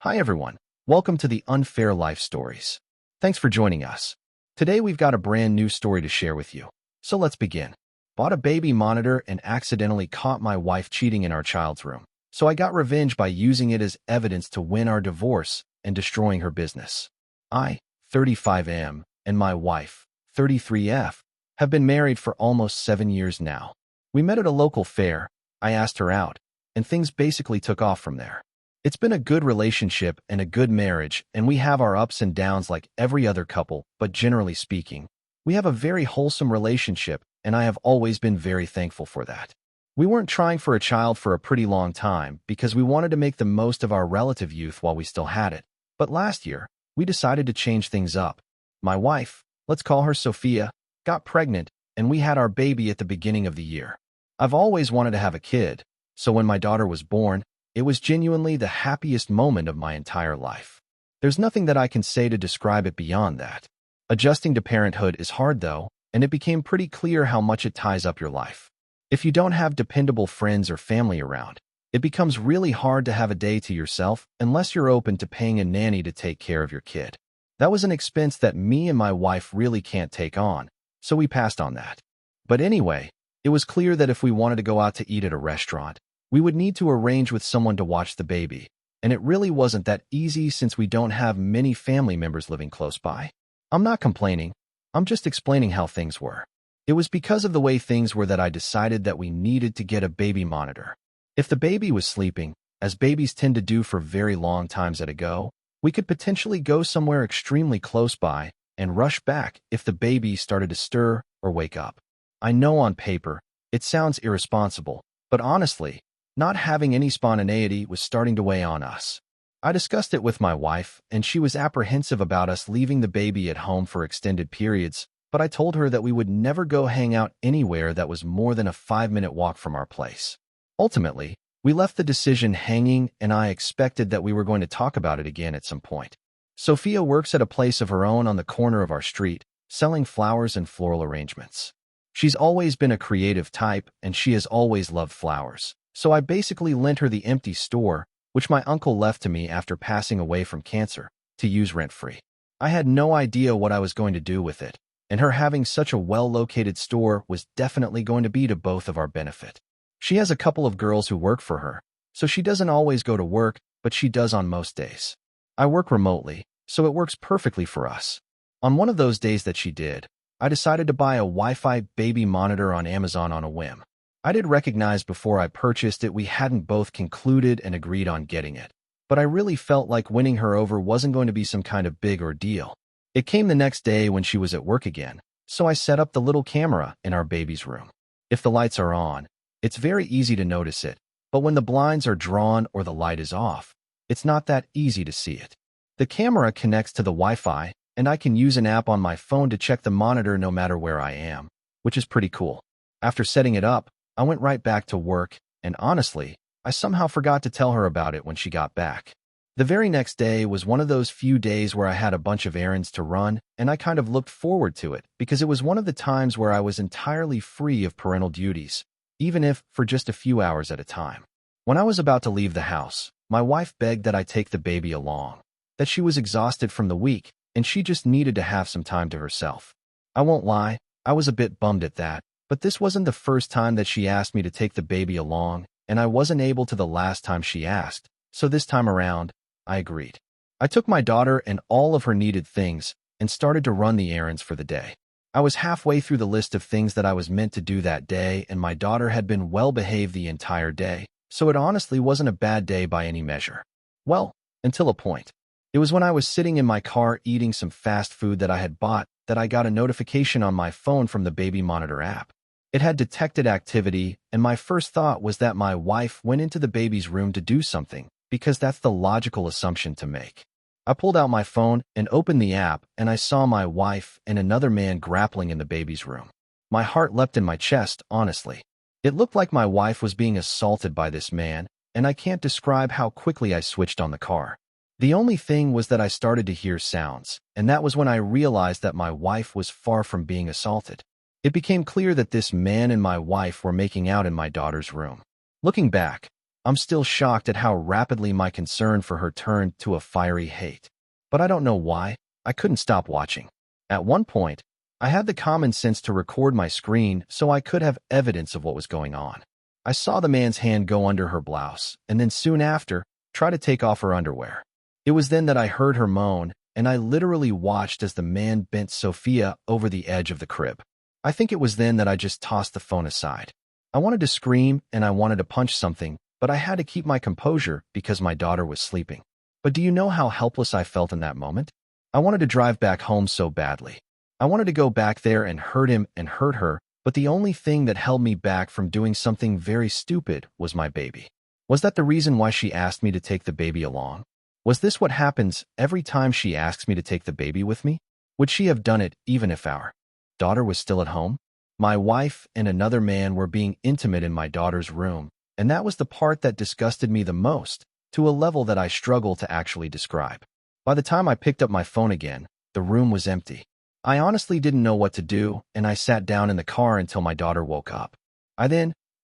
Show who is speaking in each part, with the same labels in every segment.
Speaker 1: Hi everyone, welcome to the Unfair Life Stories. Thanks for joining us. Today we've got a brand new story to share with you. So let's begin. Bought a baby monitor and accidentally caught my wife cheating in our child's room. So I got revenge by using it as evidence to win our divorce and destroying her business. I, 35M, and my wife, 33F, have been married for almost 7 years now. We met at a local fair, I asked her out, and things basically took off from there. It's been a good relationship and a good marriage, and we have our ups and downs like every other couple, but generally speaking, we have a very wholesome relationship, and I have always been very thankful for that. We weren't trying for a child for a pretty long time because we wanted to make the most of our relative youth while we still had it. But last year, we decided to change things up. My wife, let's call her Sophia, got pregnant, and we had our baby at the beginning of the year. I've always wanted to have a kid, so when my daughter was born, it was genuinely the happiest moment of my entire life. There's nothing that I can say to describe it beyond that. Adjusting to parenthood is hard though, and it became pretty clear how much it ties up your life. If you don't have dependable friends or family around, it becomes really hard to have a day to yourself unless you're open to paying a nanny to take care of your kid. That was an expense that me and my wife really can't take on, so we passed on that. But anyway, it was clear that if we wanted to go out to eat at a restaurant, we would need to arrange with someone to watch the baby, and it really wasn't that easy since we don't have many family members living close by. I'm not complaining, I'm just explaining how things were. It was because of the way things were that I decided that we needed to get a baby monitor. If the baby was sleeping, as babies tend to do for very long times at a go, we could potentially go somewhere extremely close by and rush back if the baby started to stir or wake up. I know on paper, it sounds irresponsible, but honestly, not having any spontaneity was starting to weigh on us. I discussed it with my wife, and she was apprehensive about us leaving the baby at home for extended periods, but I told her that we would never go hang out anywhere that was more than a 5-minute walk from our place. Ultimately, we left the decision hanging, and I expected that we were going to talk about it again at some point. Sophia works at a place of her own on the corner of our street, selling flowers and floral arrangements. She's always been a creative type, and she has always loved flowers. So I basically lent her the empty store, which my uncle left to me after passing away from cancer, to use rent-free. I had no idea what I was going to do with it, and her having such a well-located store was definitely going to be to both of our benefit. She has a couple of girls who work for her, so she doesn't always go to work, but she does on most days. I work remotely, so it works perfectly for us. On one of those days that she did, I decided to buy a Wi-Fi baby monitor on Amazon on a whim. I did recognize before I purchased it we hadn't both concluded and agreed on getting it, but I really felt like winning her over wasn't going to be some kind of big ordeal. It came the next day when she was at work again, so I set up the little camera in our baby's room. If the lights are on, it's very easy to notice it, but when the blinds are drawn or the light is off, it's not that easy to see it. The camera connects to the Wi-Fi, and I can use an app on my phone to check the monitor no matter where I am, which is pretty cool. After setting it up, I went right back to work, and honestly, I somehow forgot to tell her about it when she got back. The very next day was one of those few days where I had a bunch of errands to run, and I kind of looked forward to it because it was one of the times where I was entirely free of parental duties, even if for just a few hours at a time. When I was about to leave the house, my wife begged that I take the baby along, that she was exhausted from the week, and she just needed to have some time to herself. I won't lie, I was a bit bummed at that. But this wasn't the first time that she asked me to take the baby along, and I wasn't able to the last time she asked, so this time around, I agreed. I took my daughter and all of her needed things and started to run the errands for the day. I was halfway through the list of things that I was meant to do that day, and my daughter had been well-behaved the entire day, so it honestly wasn't a bad day by any measure. Well, until a point. It was when I was sitting in my car eating some fast food that I had bought that I got a notification on my phone from the baby monitor app. It had detected activity, and my first thought was that my wife went into the baby's room to do something, because that's the logical assumption to make. I pulled out my phone and opened the app, and I saw my wife and another man grappling in the baby's room. My heart leapt in my chest, honestly. It looked like my wife was being assaulted by this man, and I can't describe how quickly I switched on the car. The only thing was that I started to hear sounds, and that was when I realized that my wife was far from being assaulted. It became clear that this man and my wife were making out in my daughter's room. Looking back, I'm still shocked at how rapidly my concern for her turned to a fiery hate. But I don't know why. I couldn't stop watching. At one point, I had the common sense to record my screen so I could have evidence of what was going on. I saw the man's hand go under her blouse, and then soon after, try to take off her underwear. It was then that I heard her moan, and I literally watched as the man bent Sophia over the edge of the crib. I think it was then that I just tossed the phone aside. I wanted to scream and I wanted to punch something, but I had to keep my composure because my daughter was sleeping. But do you know how helpless I felt in that moment? I wanted to drive back home so badly. I wanted to go back there and hurt him and hurt her, but the only thing that held me back from doing something very stupid was my baby. Was that the reason why she asked me to take the baby along? Was this what happens every time she asks me to take the baby with me? Would she have done it even if our daughter was still at home? My wife and another man were being intimate in my daughter's room, and that was the part that disgusted me the most, to a level that I struggle to actually describe. By the time I picked up my phone again, the room was empty. I honestly didn't know what to do, and I sat down in the car until my daughter woke up.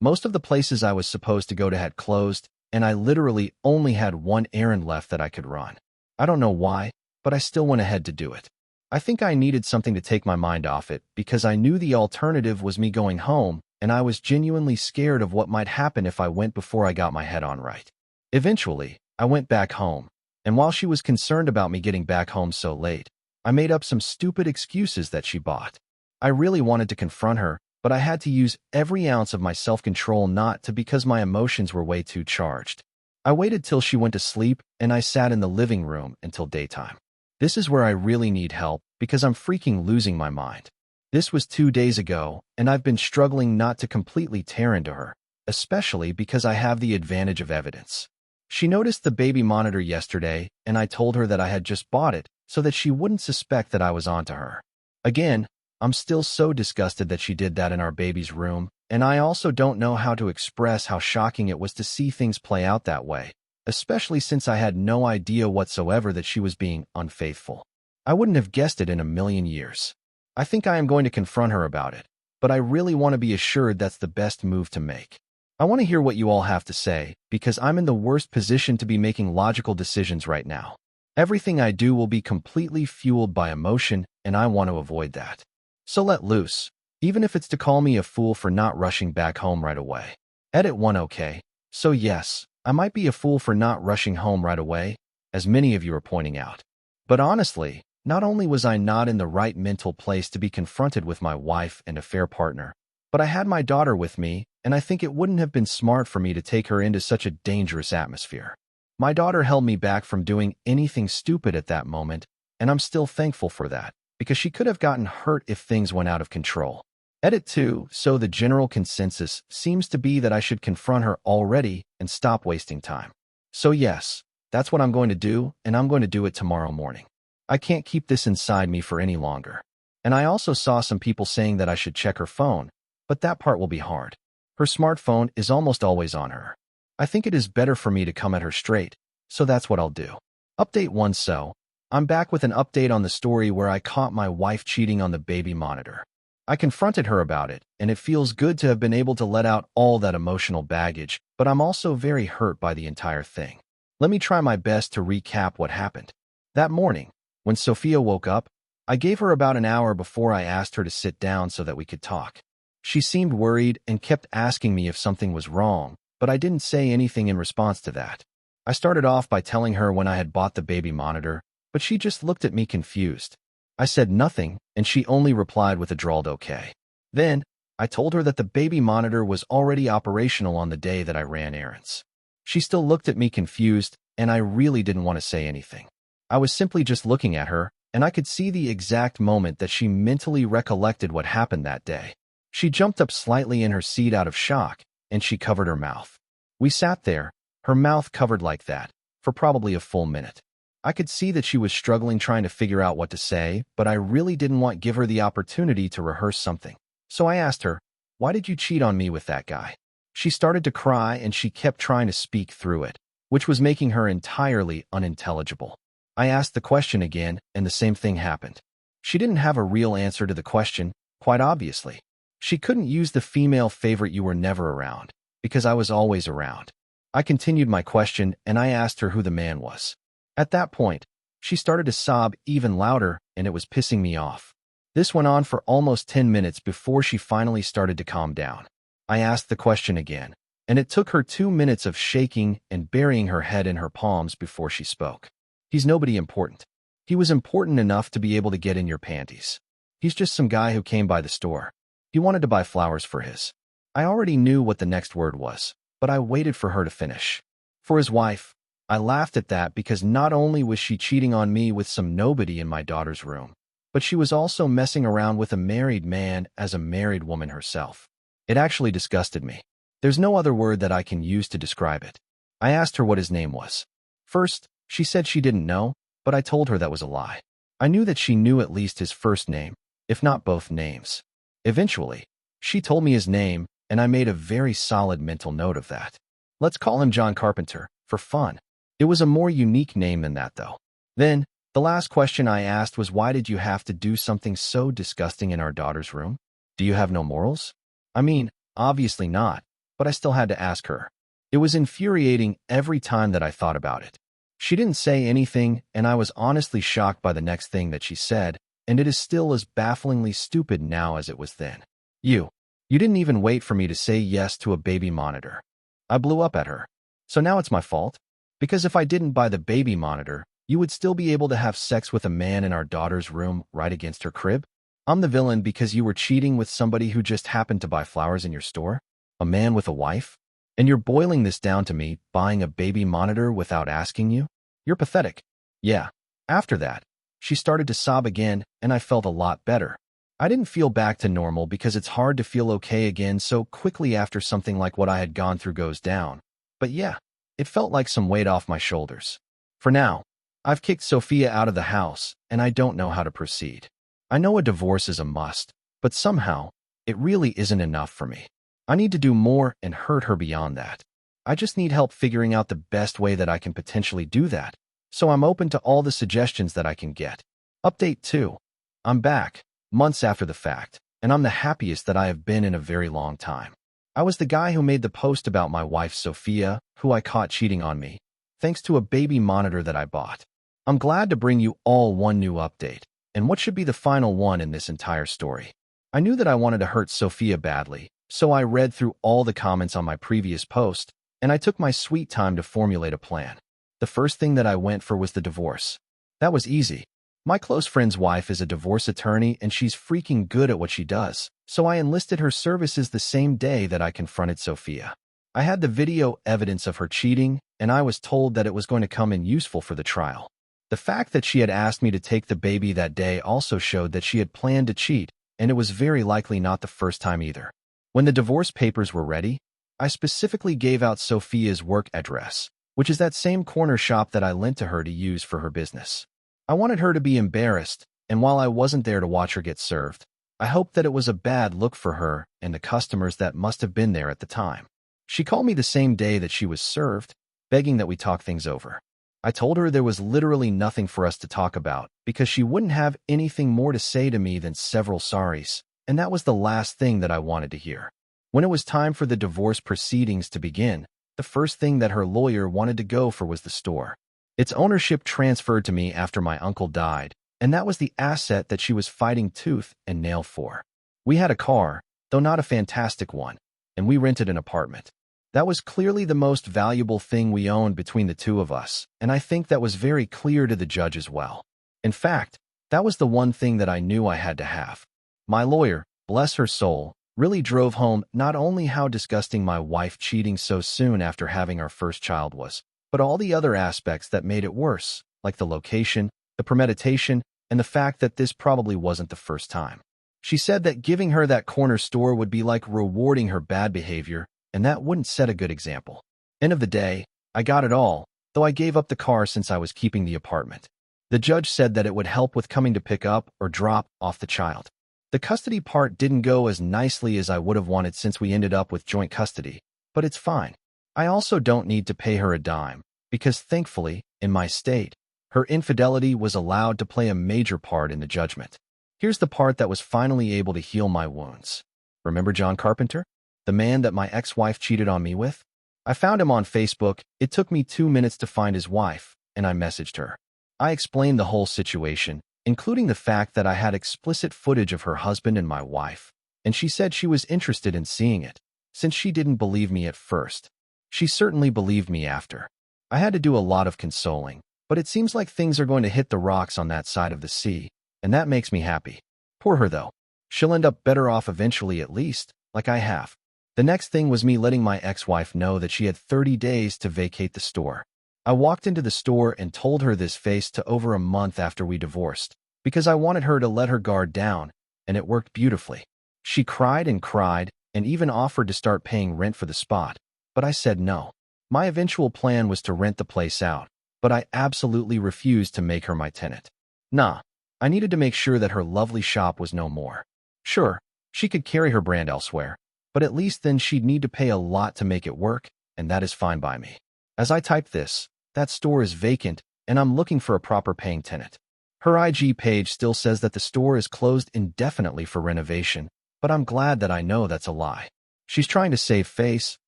Speaker 1: Most of the places I was supposed to go to had closed, and I literally only had one errand left that I could run. I don't know why, but I still went ahead to do it. I think I needed something to take my mind off it because I knew the alternative was me going home, and I was genuinely scared of what might happen if I went before I got my head on right. Eventually, I went back home, and while she was concerned about me getting back home so late, I made up some stupid excuses that she bought. I really wanted to confront her, but I had to use every ounce of my self-control not to because my emotions were way too charged. I waited till she went to sleep, and I sat in the living room until daytime. This is where I really need help because I'm freaking losing my mind. This was 2 days ago, and I've been struggling not to completely tear into her, especially because I have the advantage of evidence. She noticed the baby monitor yesterday, and I told her that I had just bought it so that she wouldn't suspect that I was onto her. Again, I'm still so disgusted that she did that in our baby's room, and I also don't know how to express how shocking it was to see things play out that way, especially since I had no idea whatsoever that she was being unfaithful. I wouldn't have guessed it in a million years. I think I am going to confront her about it, but I really want to be assured that's the best move to make. I want to hear what you all have to say, because I'm in the worst position to be making logical decisions right now. Everything I do will be completely fueled by emotion, and I want to avoid that. So let loose, even if it's to call me a fool for not rushing back home right away. Edit 1. Okay, so yes, I might be a fool for not rushing home right away, as many of you are pointing out. But honestly, not only was I not in the right mental place to be confronted with my wife and affair partner, but I had my daughter with me, and I think it wouldn't have been smart for me to take her into such a dangerous atmosphere. My daughter held me back from doing anything stupid at that moment, and I'm still thankful for that, because she could have gotten hurt if things went out of control. Edit 2. So the general consensus seems to be that I should confront her already and stop wasting time. So yes, that's what I'm going to do, and I'm going to do it tomorrow morning. I can't keep this inside me for any longer. And I also saw some people saying that I should check her phone, but that part will be hard. Her smartphone is almost always on her. I think it is better for me to come at her straight, so that's what I'll do. Update 1. So, I'm back with an update on the story where I caught my wife cheating on the baby monitor. I confronted her about it, and it feels good to have been able to let out all that emotional baggage, but I'm also very hurt by the entire thing. Let me try my best to recap what happened. That morning, when Sophia woke up, I gave her about an hour before I asked her to sit down so that we could talk. She seemed worried and kept asking me if something was wrong, but I didn't say anything in response to that. I started off by telling her when I had bought the baby monitor, but she just looked at me confused. I said nothing, and she only replied with a drawled okay. Then, I told her that the baby monitor was already operational on the day that I ran errands. She still looked at me confused, and I really didn't want to say anything. I was simply just looking at her, and I could see the exact moment that she mentally recollected what happened that day. She jumped up slightly in her seat out of shock, and she covered her mouth. We sat there, her mouth covered like that, for probably a full minute. I could see that she was struggling trying to figure out what to say, but I really didn't want to give her the opportunity to rehearse something. So I asked her, "Why did you cheat on me with that guy?" She started to cry and she kept trying to speak through it, which was making her entirely unintelligible. I asked the question again, and the same thing happened. She didn't have a real answer to the question, quite obviously. She couldn't use the female favorite "you were never around," because I was always around. I continued my question and I asked her who the man was. At that point, she started to sob even louder and it was pissing me off. This went on for almost 10 minutes before she finally started to calm down. I asked the question again, and it took her 2 minutes of shaking and burying her head in her palms before she spoke. He's nobody important. He was important enough to be able to get in your panties. He's just some guy who came by the store. He wanted to buy flowers for his. I already knew what the next word was, but I waited for her to finish. For his wife. I laughed at that because not only was she cheating on me with some nobody in my daughter's room, but she was also messing around with a married man as a married woman herself. It actually disgusted me. There's no other word that I can use to describe it. I asked her what his name was. First, she said she didn't know, but I told her that was a lie. I knew that she knew at least his first name, if not both names. Eventually, she told me his name, and I made a very solid mental note of that. Let's call him John Carpenter, for fun. It was a more unique name than that, though. Then, the last question I asked was, why did you have to do something so disgusting in our daughter's room? Do you have no morals? I mean, obviously not, but I still had to ask her. It was infuriating every time that I thought about it. She didn't say anything, and I was honestly shocked by the next thing that she said, and it is still as bafflingly stupid now as it was then. You didn't even wait for me to say yes to a baby monitor. I blew up at her. So now it's my fault? Because if I didn't buy the baby monitor, you would still be able to have sex with a man in our daughter's room right against her crib? I'm the villain because you were cheating with somebody who just happened to buy flowers in your store? A man with a wife? And you're boiling this down to me buying a baby monitor without asking you? You're pathetic. Yeah. After that, she started to sob again, and I felt a lot better. I didn't feel back to normal because it's hard to feel okay again so quickly after something like what I had gone through goes down. But yeah, it felt like some weight off my shoulders. For now, I've kicked Sophia out of the house, and I don't know how to proceed. I know a divorce is a must, but somehow, it really isn't enough for me. I need to do more and hurt her beyond that. I just need help figuring out the best way that I can potentially do that, so I'm open to all the suggestions that I can get. Update 2. I'm back, months after the fact, and I'm the happiest that I have been in a very long time. I was the guy who made the post about my wife Sophia, who I caught cheating on me, thanks to a baby monitor that I bought. I'm glad to bring you all one new update, and what should be the final one in this entire story. I knew that I wanted to hurt Sophia badly, so I read through all the comments on my previous post, and I took my sweet time to formulate a plan. The first thing that I went for was the divorce. That was easy. My close friend's wife is a divorce attorney and she's freaking good at what she does, so I enlisted her services the same day that I confronted Sophia. I had the video evidence of her cheating, and I was told that it was going to come in useful for the trial. The fact that she had asked me to take the baby that day also showed that she had planned to cheat, and it was very likely not the first time either. When the divorce papers were ready, I specifically gave out Sophia's work address, which is that same corner shop that I lent to her to use for her business. I wanted her to be embarrassed, and while I wasn't there to watch her get served, I hoped that it was a bad look for her and the customers that must have been there at the time. She called me the same day that she was served, begging that we talk things over. I told her there was literally nothing for us to talk about because she wouldn't have anything more to say to me than several sorries, and that was the last thing that I wanted to hear. When it was time for the divorce proceedings to begin, the first thing that her lawyer wanted to go for was the store. Its ownership transferred to me after my uncle died, and that was the asset that she was fighting tooth and nail for. We had a car, though not a fantastic one, and we rented an apartment. That was clearly the most valuable thing we owned between the two of us, and I think that was very clear to the judge as well. In fact, that was the one thing that I knew I had to have. My lawyer, bless her soul, really drove home not only how disgusting my wife cheating so soon after having our first child was, but all the other aspects that made it worse, like the location, the premeditation, and the fact that this probably wasn't the first time. She said that giving her that corner store would be like rewarding her bad behavior, and that wouldn't set a good example. End of the day, I got it all, though I gave up the car since I was keeping the apartment. The judge said that it would help with coming to pick up or drop off the child. The custody part didn't go as nicely as I would have wanted since we ended up with joint custody, but it's fine. I also don't need to pay her a dime, because thankfully, in my state, her infidelity was allowed to play a major part in the judgment. Here's the part that was finally able to heal my wounds. Remember John Carpenter? The man that my ex-wife cheated on me with? I found him on Facebook. It took me 2 minutes to find his wife, and I messaged her. I explained the whole situation, including the fact that I had explicit footage of her husband and my wife, and she said she was interested in seeing it, since she didn't believe me at first. She certainly believed me after. I had to do a lot of consoling, but it seems like things are going to hit the rocks on that side of the sea, and that makes me happy. Poor her though. She'll end up better off eventually at least, like I have. The next thing was me letting my ex-wife know that she had 30 days to vacate the store. I walked into the store and told her this face to over a month after we divorced, because I wanted her to let her guard down, and it worked beautifully. She cried and even offered to start paying rent for the spot, but I said no. My eventual plan was to rent the place out, but I absolutely refused to make her my tenant. Nah, I needed to make sure that her lovely shop was no more. Sure, she could carry her brand elsewhere, but at least then she'd need to pay a lot to make it work, and that is fine by me. As I type this, that store is vacant, and I'm looking for a proper paying tenant. Her IG page still says that the store is closed indefinitely for renovation, but I'm glad that I know that's a lie. She's trying to save face,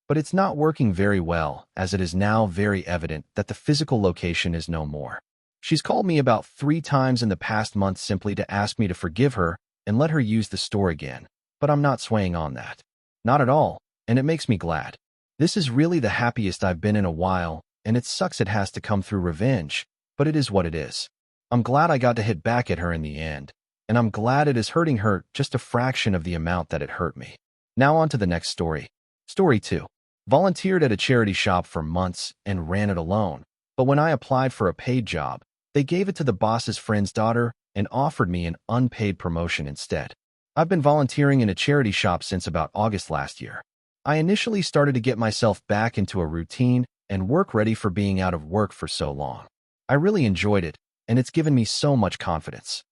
Speaker 1: but it's not working very well, as it is now very evident that the physical location is no more. She's called me about 3 times in the past month simply to ask me to forgive her and let her use the store again, but I'm not swaying on that. Not at all, and it makes me glad. This is really the happiest I've been in a while, and it sucks it has to come through revenge, but it is what it is. I'm glad I got to hit back at her in the end, and I'm glad it is hurting her just a fraction of the amount that it hurt me. Now on to the next story. Story 2. Volunteered at a charity shop for months and ran it alone, but when I applied for a paid job, they gave it to the boss's friend's daughter and offered me an unpaid promotion instead. I've been volunteering in a charity shop since about August last year. I initially started to get myself back into a routine and work ready for being out of work for so long. I really enjoyed it, and it's given me so much confidence.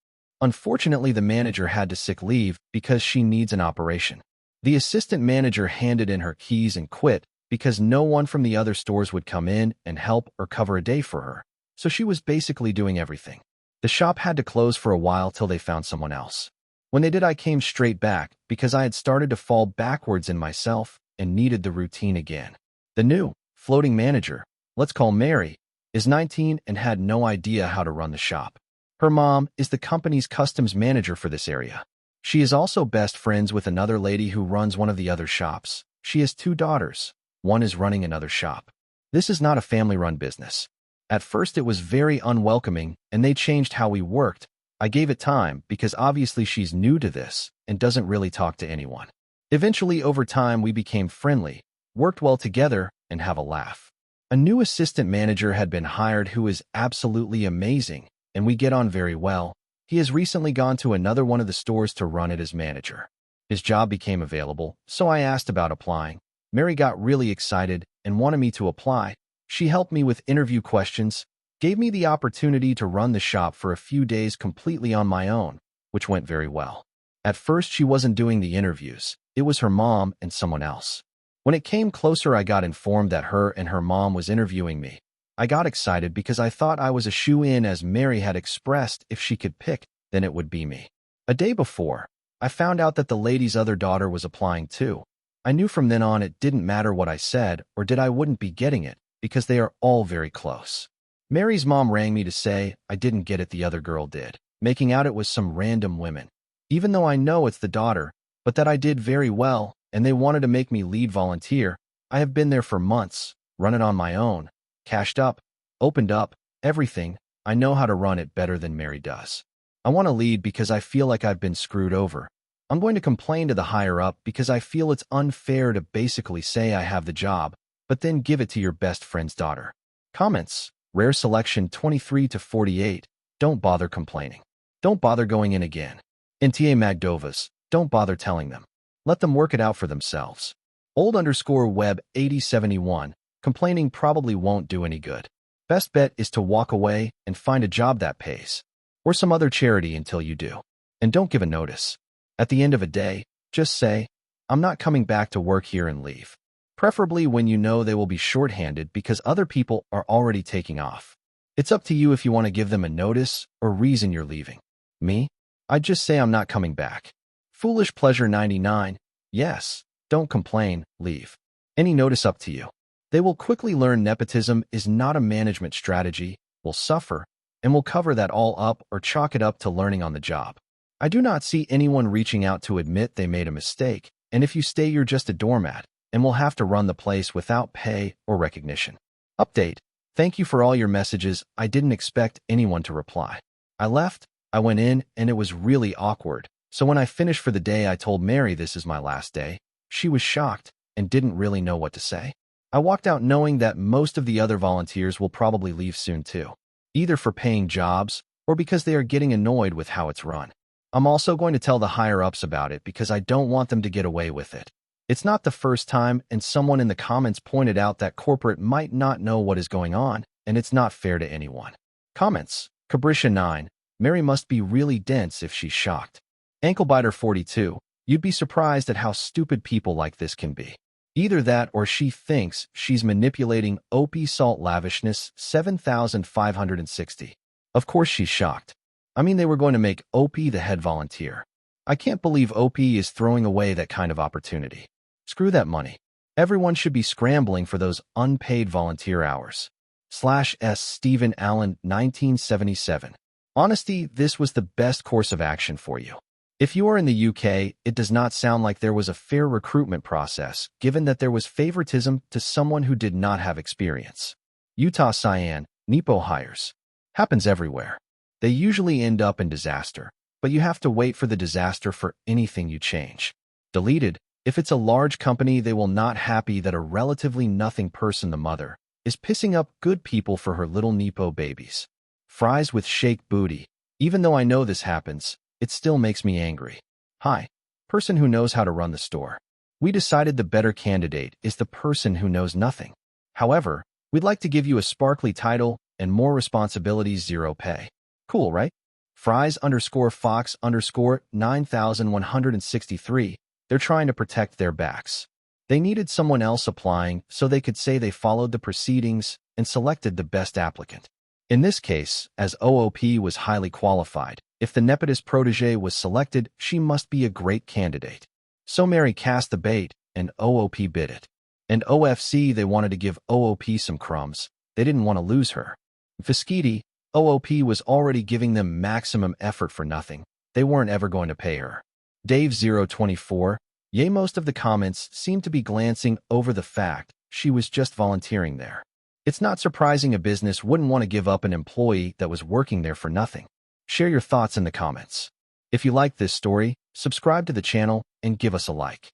Speaker 1: Unfortunately, the manager had to sick leave because she needs an operation. The assistant manager handed in her keys and quit because no one from the other stores would come in and help or cover a day for her, so she was basically doing everything. The shop had to close for a while till they found someone else. When they did, I came straight back because I had started to fall backwards in myself and needed the routine again. The new, floating manager, let's call Mary, is 19 and had no idea how to run the shop. Her mom is the company's customs manager for this area. She is also best friends with another lady who runs one of the other shops. She has 2 daughters. One is running another shop. This is not a family-run business. At first, it was very unwelcoming, and they changed how we worked. I gave it time because obviously she's new to this and doesn't really talk to anyone. Eventually, over time, we became friendly, worked well together, and have a laugh. A new assistant manager had been hired who is absolutely amazing, and we get on very well. He has recently gone to another one of the stores to run it as manager. His job became available, so I asked about applying. Mary got really excited and wanted me to apply. She helped me with interview questions, gave me the opportunity to run the shop for a few days completely on my own, which went very well. At first, she wasn't doing the interviews. It was her mom and someone else. When it came closer, I got informed that her and her mom was interviewing me. I got excited because I thought I was a shoo-in, as Mary had expressed if she could pick, then it would be me. A day before, I found out that the lady's other daughter was applying too. I knew from then on it didn't matter what I said or did, I wouldn't be getting it because they are all very close. Mary's mom rang me to say I didn't get it, the other girl did, making out it was some random women. Even though I know it's the daughter, but that I did very well and they wanted to make me lead volunteer. I have been there for months, run it on my own, cashed up, opened up, everything. I know how to run it better than Mary does. I want to lead because I feel like I've been screwed over. I'm going to complain to the higher up because I feel it's unfair to basically say I have the job, but then give it to your best friend's daughter. Comments. Rare selection 23 to 48. Don't bother complaining. Don't bother going in again. NTA Magdovas. Don't bother telling them. Let them work it out for themselves. Old_web 8071. Complaining probably won't do any good. Best bet is to walk away and find a job that pays, or some other charity until you do. And don't give a notice. At the end of a day, just say, I'm not coming back to work here, and leave. Preferably when you know they will be shorthanded because other people are already taking off. It's up to you if you want to give them a notice or reason you're leaving. Me? I'd just say I'm not coming back. Foolish Pleasure 99. Yes, don't complain, leave. Any notice up to you. They will quickly learn nepotism is not a management strategy, will suffer, and will cover that all up or chalk it up to learning on the job. I do not see anyone reaching out to admit they made a mistake, and if you stay, you're just a doormat, and will have to run the place without pay or recognition. Update. Thank you for all your messages. I didn't expect anyone to reply. I left, I went in, and it was really awkward. So when I finished for the day, I told Mary this is my last day. She was shocked and didn't really know what to say. I walked out knowing that most of the other volunteers will probably leave soon too, either for paying jobs or because they are getting annoyed with how it's run. I'm also going to tell the higher-ups about it because I don't want them to get away with it. It's not the first time, and someone in the comments pointed out that corporate might not know what is going on, and it's not fair to anyone. Comments. Cabrisha 9. Mary must be really dense if she's shocked. Anklebiter 42. You'd be surprised at how stupid people like this can be. Either that or she thinks she's manipulating OP salt lavishness 7,560. Of course she's shocked. I mean, they were going to make OP the head volunteer. I can't believe OP is throwing away that kind of opportunity. Screw that money. Everyone should be scrambling for those unpaid volunteer hours. /S Stephen Allen 1977. Honesty, this was the best course of action for you. If you are in the UK, it does not sound like there was a fair recruitment process, given that there was favoritism to someone who did not have experience. Utah Cyan, Nepo hires. Happens everywhere. They usually end up in disaster, but you have to wait for the disaster for anything you change. Deleted. If it's a large company, they will not happy that a relatively nothing person, the mother, is pissing up good people for her little Nepo babies. Fries with shake booty. Even though I know this happens, it still makes me angry. Hi. Person who knows how to run the store. We decided the better candidate is the person who knows nothing. However, we'd like to give you a sparkly title and more responsibilities, zero pay. Cool, right? Fries_Fox_9163. They're trying to protect their backs. They needed someone else applying so they could say they followed the proceedings and selected the best applicant. In this case, as OOP was highly qualified, if the nepotist protege was selected, she must be a great candidate. So Mary cast the bait, and OOP bid it. And OFC, they wanted to give OOP some crumbs. They didn't want to lose her. Fiskidi, OOP was already giving them maximum effort for nothing. They weren't ever going to pay her. Dave024, yay, most of the comments seem to be glancing over the fact she was just volunteering there. It's not surprising a business wouldn't want to give up an employee that was working there for nothing. Share your thoughts in the comments. If you like this story, subscribe to the channel and give us a like.